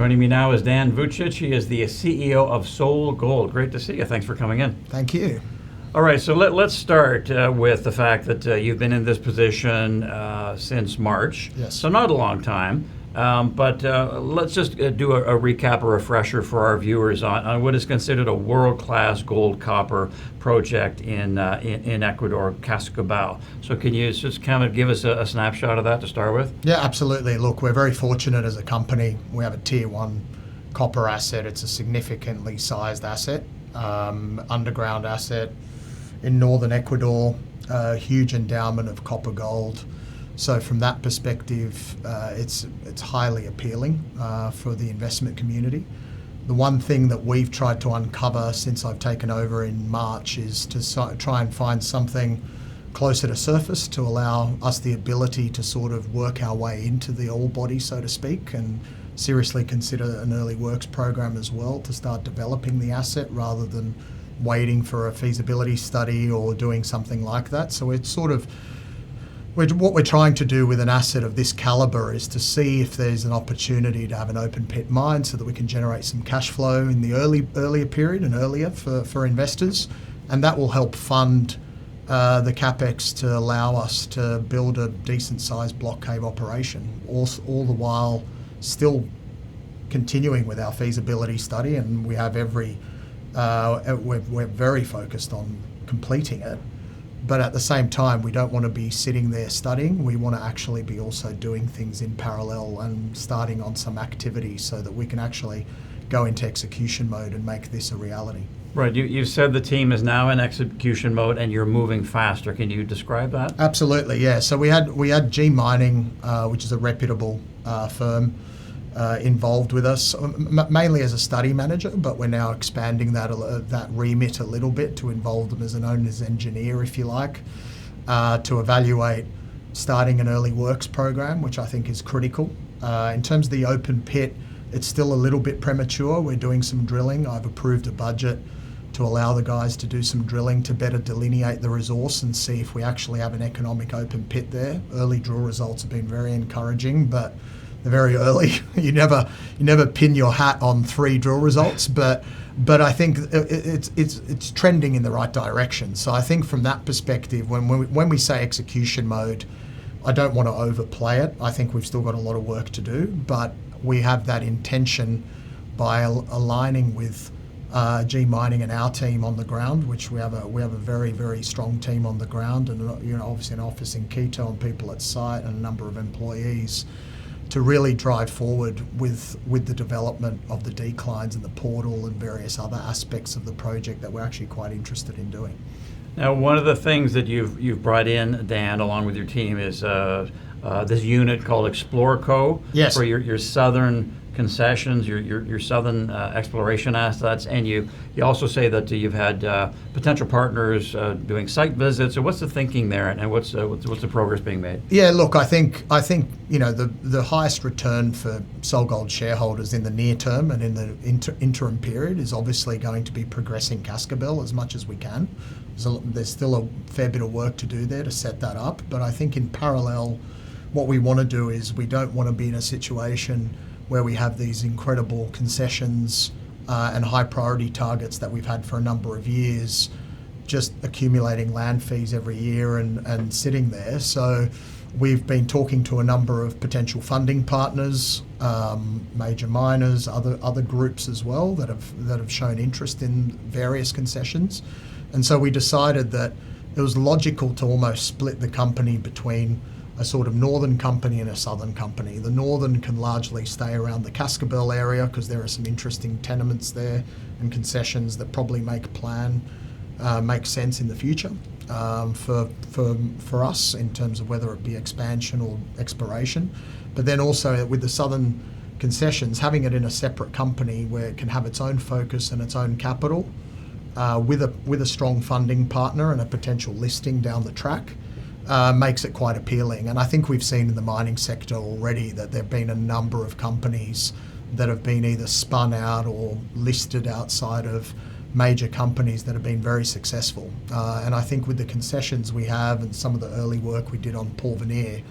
Joining me now is Dan Vujcic. He is the CEO of SolGold. Great to see you. Thanks for coming in. Thank you. All right, so let's start with the fact that you've been in this position since March. Yes. So not a long time, but let's just do a recap, a refresher for our viewers on what is considered a world-class gold-copper project in Ecuador, Cascabel. So can you just kind of give us a snapshot of that to start with? Yeah, absolutely. Look, we're very fortunate as a company. We have a tier 1 copper asset. It's a significantly sized asset, underground asset in northern Ecuador, a huge endowment of copper gold. So from that perspective, it's highly appealing for the investment community. The one thing that we've tried to uncover since I've taken over in March is to try and find something closer to surface to allow us the ability to sort of work our way into the ore body, so to speak, and seriously consider an early works program as well to start developing the asset rather than waiting for a feasibility study or doing something like that. So it's sort of what we're trying to do with an asset of this caliber is to see if there's an opportunity to have an open pit mine so that we can generate some cash flow in the earlier period and earlier for investors, and that will help fund the capex to allow us to build a decent sized block cave operation, all the while still continuing with our feasibility study, and we have we're very focused on completing it. But at the same time, we don't want to be sitting there studying. We want to actually be also doing things in parallel and starting on some activity so that we can actually go into execution mode and make this a reality. Right, you said the team is now in execution mode and you're moving faster. Can you describe that? Absolutely, yeah. So we had G Mining, which is a reputable firm, involved with us, mainly as a study manager, but we're now expanding that remit a little bit to involve them as an owner's engineer, if you like, to evaluate starting an early works program, which I think is critical. In terms of the open pit, it's still a little bit premature. We're doing some drilling. I've approved a budget to allow the guys to do some drilling to better delineate the resource and see if we actually have an economic open pit there. Early drill results have been very encouraging, but they're very early. You never pin your hat on 3 drill results, but I think it's trending in the right direction. So I think from that perspective, when we say execution mode, I don't want to overplay it. I think we've still got a lot of work to do, but we have that intention by aligning with G Mining and our team on the ground, which we have a very, very strong team on the ground, and obviously an office in Quito and people at site and a number of employees, to really drive forward with the development of the declines and the portal and various other aspects of the project that we're actually quite interested in doing. Now, one of the things that you've brought in, Dan, along with your team, is this unit called ExploreCo. Yes. For your southern concessions, your southern exploration assets, and you also say that you've had potential partners doing site visits. So what's the thinking there, and what's the progress being made? Yeah, look, I think the highest return for SolGold shareholders in the near term and in the interim period is obviously going to be progressing Cascabel as much as we can. There's still a fair bit of work to do there to set that up, but I think in parallel, what we want to do is we don't want to be in a situation where we have these incredible concessions and high priority targets that we've had for a number of years, just accumulating land fees every year and sitting there. So we've been talking to a number of potential funding partners, major miners, other groups as well that have shown interest in various concessions. And so we decided that it was logical to almost split the company between a sort of northern company and a southern company. The northern can largely stay around the Cascabel area because there are some interesting tenements there and concessions that probably make sense in the future for us in terms of whether it be expansion or exploration. But then also with the southern concessions, having it in a separate company where it can have its own focus and its own capital, with a strong funding partner and a potential listing down the track, makes it quite appealing. And I think we've seen in the mining sector already that there have been a number of companies that have been either spun out or listed outside of major companies that have been very successful. And I think with the concessions we have and some of the early work we did on Porvenir,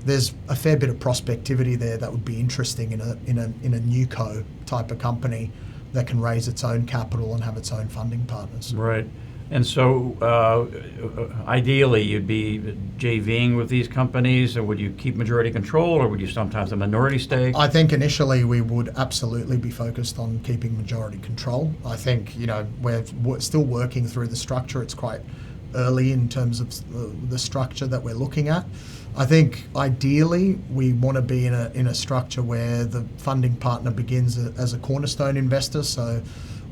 there's a fair bit of prospectivity there that would be interesting in a new co type of company that can raise its own capital and have its own funding partners. Right. And so ideally you'd be JVing with these companies, or would you keep majority control, or would you sometimes a minority stake? I think initially we would absolutely be focused on keeping majority control. I think, we're still working through the structure. It's quite early in terms of the structure that we're looking at. I think ideally we want to be in a structure where the funding partner begins as a cornerstone investor, so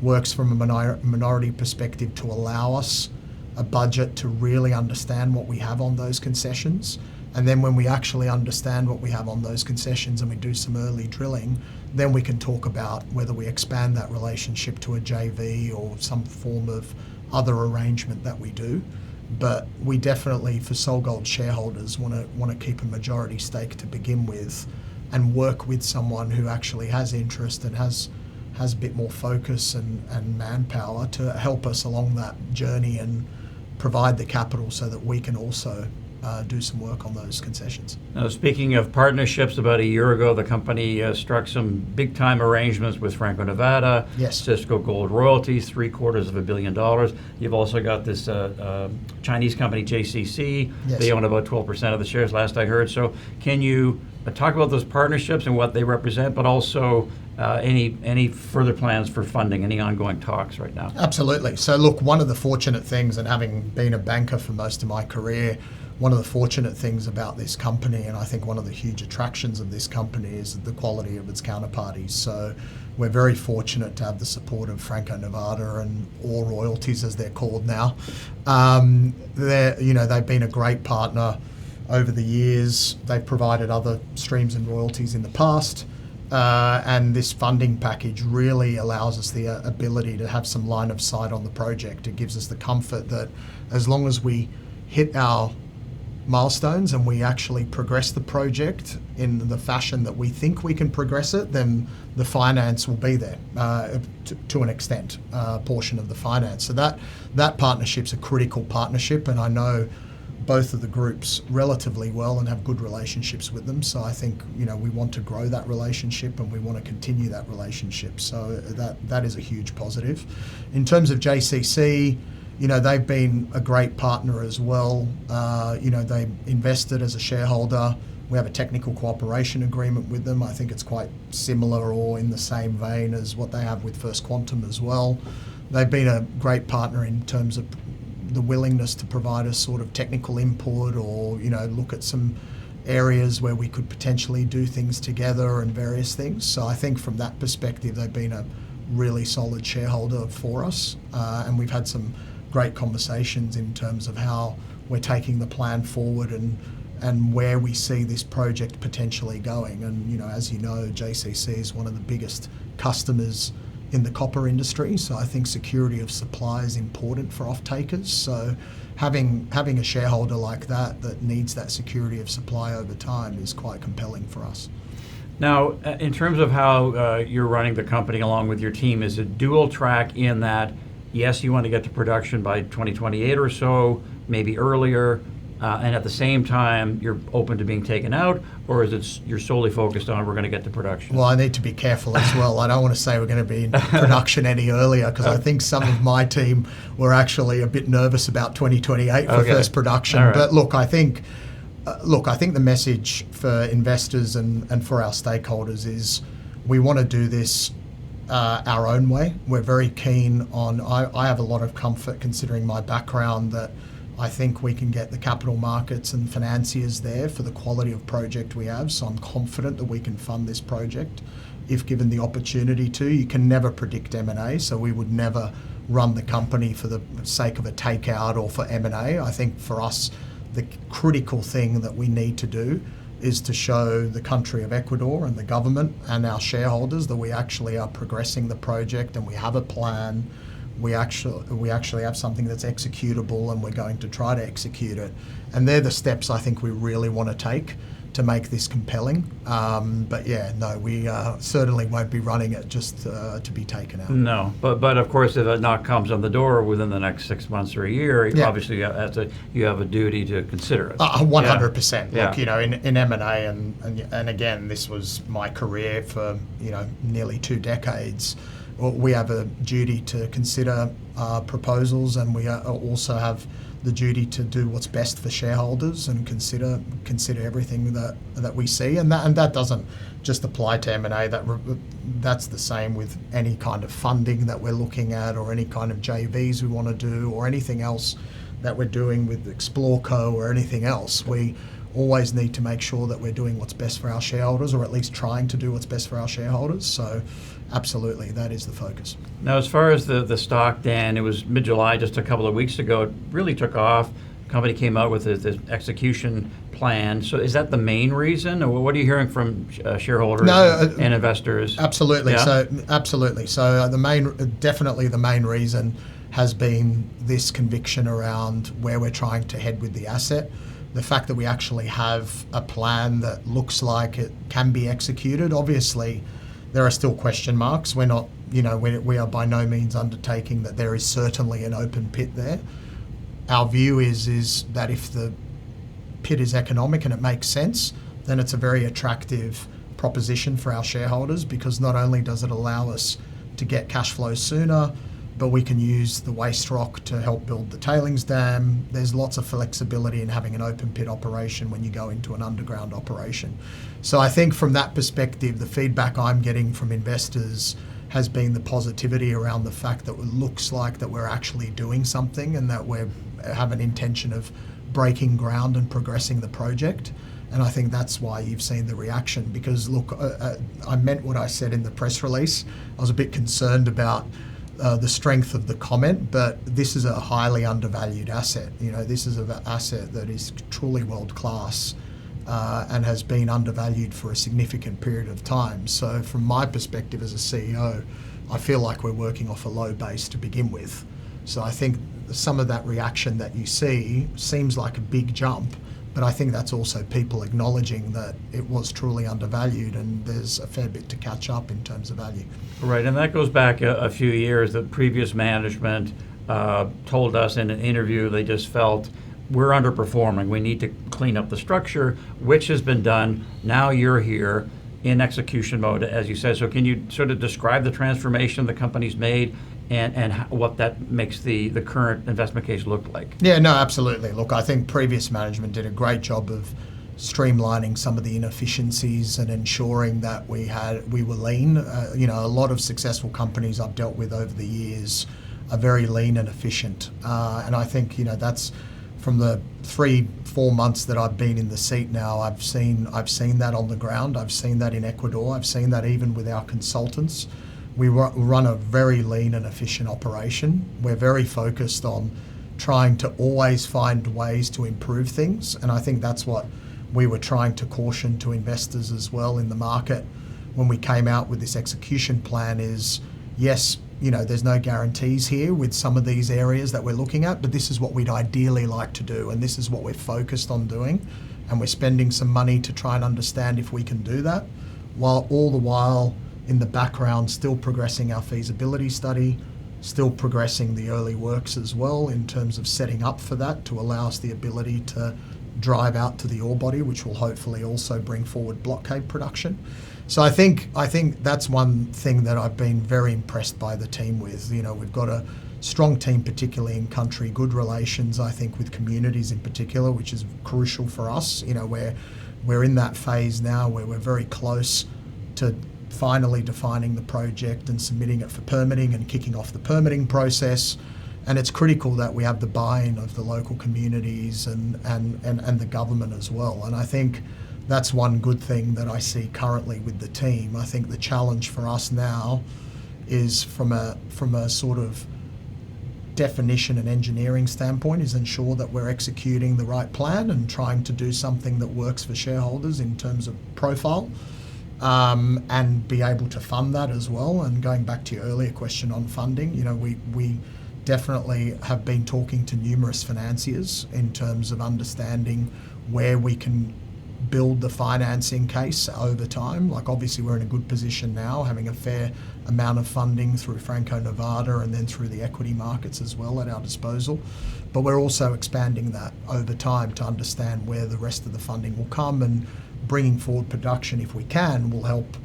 works from a minority perspective to allow us a budget to really understand what we have on those concessions. And then when we actually understand what we have on those concessions and we do some early drilling, then we can talk about whether we expand that relationship to a JV or some form of other arrangement that we do. But we definitely, for SolGold shareholders, want to keep a majority stake to begin with, and work with someone who actually has interest and has a bit more focus and manpower to help us along that journey and provide the capital so that we can also do some work on those concessions. Now, speaking of partnerships, about a year ago, the company struck some big-time arrangements with Franco-Nevada, Yes. Cisco Gold Royalties, $750 million. You've also got this Chinese company, JCC. Yes. They own about 12% of the shares, last I heard. So can you talk about those partnerships and what they represent, but also any further plans for funding, any ongoing talks right now? Absolutely. So look, one of the fortunate things, and having been a banker for most of my career, one of the fortunate things about this company, and I think one of the huge attractions of this company, is the quality of its counterparties. So we're very fortunate to have the support of Franco-Nevada and All Royalties, as they're called now. They've been a great partner over the years. They've provided other streams and royalties in the past. And this funding package really allows us the ability to have some line of sight on the project. It gives us the comfort that as long as we hit our milestones and we actually progress the project in the fashion that we think we can progress it, then the finance will be there to an extent, portion of the finance. So that partnership's a critical partnership, and I know both of the groups relatively well and have good relationships with them. So I think, we want to grow that relationship and we want to continue that relationship. So that is a huge positive. In terms of JCC, they've been a great partner as well. They invested as a shareholder. We have a technical cooperation agreement with them. I think it's quite similar or in the same vein as what they have with First Quantum as well. They've been a great partner in terms of the willingness to provide us sort of technical input or, look at some areas where we could potentially do things together and various things. So I think from that perspective, they've been a really solid shareholder for us. And we've had some great conversations in terms of how we're taking the plan forward and where we see this project potentially going. And, as you know, JCC is one of the biggest customers in the copper industry, so I think security of supply is important for off-takers. So having a shareholder like that needs that security of supply over time is quite compelling for us. Now, in terms of how you're running the company along with your team, is it dual track in that, yes, you want to get to production by 2028 or so, maybe earlier, and at the same time you're open to being taken out, or is it you're solely focused on we're going to get to production? Well, I need to be careful as well. I don't want to say we're going to be in production any earlier, because I think some of my team were actually a bit nervous about 2028 for first production. All right. But look, I think the message for investors and for our stakeholders is we want to do this our own way. We're very keen on, I have a lot of comfort considering my background that I think we can get the capital markets and financiers there for the quality of project we have. So I'm confident that we can fund this project if given the opportunity to. You can never predict M&A, so we would never run the company for the sake of a takeout or for M&A. I think for us, the critical thing that we need to do is to show the country of Ecuador and the government and our shareholders that we actually are progressing the project and we have a plan. We actually have something that's executable and we're going to try to execute it. And they're the steps I think we really want to take to make this compelling. But yeah, no, we certainly won't be running it just to be taken out. No, but of course, if a knock comes on the door within the next 6 months or a year, Yeah. obviously you have a duty to consider it. 100%. Yeah. Look, in M&A, and again, this was my career for nearly 2 decades. We have a duty to consider proposals, and we also have the duty to do what's best for shareholders and consider everything that we see, and that doesn't just apply to M&A. That's the same with any kind of funding that we're looking at, or any kind of JVs we want to do, or anything else that we're doing with ExploreCo or anything else. We always need to make sure that we're doing what's best for our shareholders, or at least trying to do what's best for our shareholders. So absolutely, that is the focus. Now, as far as the stock, Dan, it was mid-July, just a couple of weeks ago. It really took off. The company came out with this execution plan. So is that the main reason, or what are you hearing from shareholders and investors? Absolutely. Yeah? So absolutely. So definitely the main reason has been this conviction around where we're trying to head with the asset. The fact that we actually have a plan that looks like it can be executed. Obviously, there are still question marks. We're not, we are by no means undertaking that there is certainly an open pit there. Our view is that if the pit is economic and it makes sense, then it's a very attractive proposition for our shareholders, because not only does it allow us to get cash flow sooner, but we can use the waste rock to help build the tailings dam. There's lots of flexibility in having an open pit operation when you go into an underground operation. So I think from that perspective, the feedback I'm getting from investors has been the positivity around the fact that it looks like that we're actually doing something, and that we have an intention of breaking ground and progressing the project. And I think that's why you've seen the reaction, because look, I meant what I said in the press release. I was a bit concerned about the strength of the comment, but this is a highly undervalued asset. This is an asset that is truly world-class and has been undervalued for a significant period of time. So from my perspective as a CEO, I feel like we're working off a low base to begin with. So I think some of that reaction that you see seems like a big jump, but I think that's also people acknowledging that it was truly undervalued, and there's a fair bit to catch up in terms of value. Right, and that goes back a few years. The previous management told us in an interview they just felt we're underperforming. We need to clean up the structure, which has been done. Now you're here in execution mode, as you said. So can you sort of describe the transformation the company's made and what that makes the current investment case look like? Yeah, no, absolutely. Look, I think previous management did a great job of streamlining some of the inefficiencies and ensuring that we were lean. A lot of successful companies I've dealt with over the years are very lean and efficient. And I think, that's from the 3-4 months that I've been in the seat now, I've seen that on the ground. I've seen that in Ecuador. I've seen that even with our consultants. We run a very lean and efficient operation. We're very focused on trying to always find ways to improve things. And I think that's what we were trying to caution to investors as well in the market when we came out with this execution plan is, yes, there's no guarantees here with some of these areas that we're looking at, but this is what we'd ideally like to do, and this is what we're focused on doing. And we're spending some money to try and understand if we can do that, while all the while in the background still progressing our feasibility study, still progressing the early works as well in terms of setting up for that to allow us the ability to drive out to the ore body, which will hopefully also bring forward block cave production. So I think that's one thing that I've been very impressed by the team with. We've got a strong team, particularly in country, good relations, I think, with communities in particular, which is crucial for us. We're in that phase now where we're very close to finally defining the project and submitting it for permitting and kicking off the permitting process. And it's critical that we have the buy-in of the local communities and the government as well. And I think that's one good thing that I see currently with the team. I think the challenge for us now is from a sort of definition and engineering standpoint is ensure that we're executing the right plan and trying to do something that works for shareholders in terms of profile. And be able to fund that as well. And going back to your earlier question on funding, we definitely have been talking to numerous financiers in terms of understanding where we can build the financing case over time. Like, obviously we're in a good position now, having a fair amount of funding through Franco-Nevada and then through the equity markets as well at our disposal. But we're also expanding that over time to understand where the rest of the funding will come, and bringing forward production, if we can, will help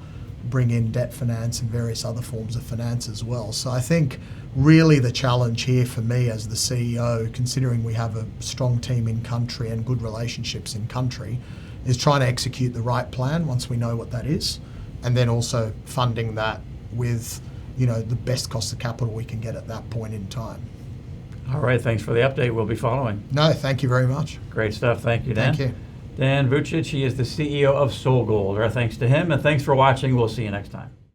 bring in debt finance and various other forms of finance as well. So I think really the challenge here for me as the CEO, considering we have a strong team in country and good relationships in country, is trying to execute the right plan once we know what that is, and then also funding that with, you know, the best cost of capital we can get at that point in time. All right, thanks for the update. We'll be following. No, thank you very much. Great stuff. Thank you, Dan. Thank you. Dan Vujcic, he is the CEO of SolGold. Our thanks to him, and thanks for watching. We'll see you next time.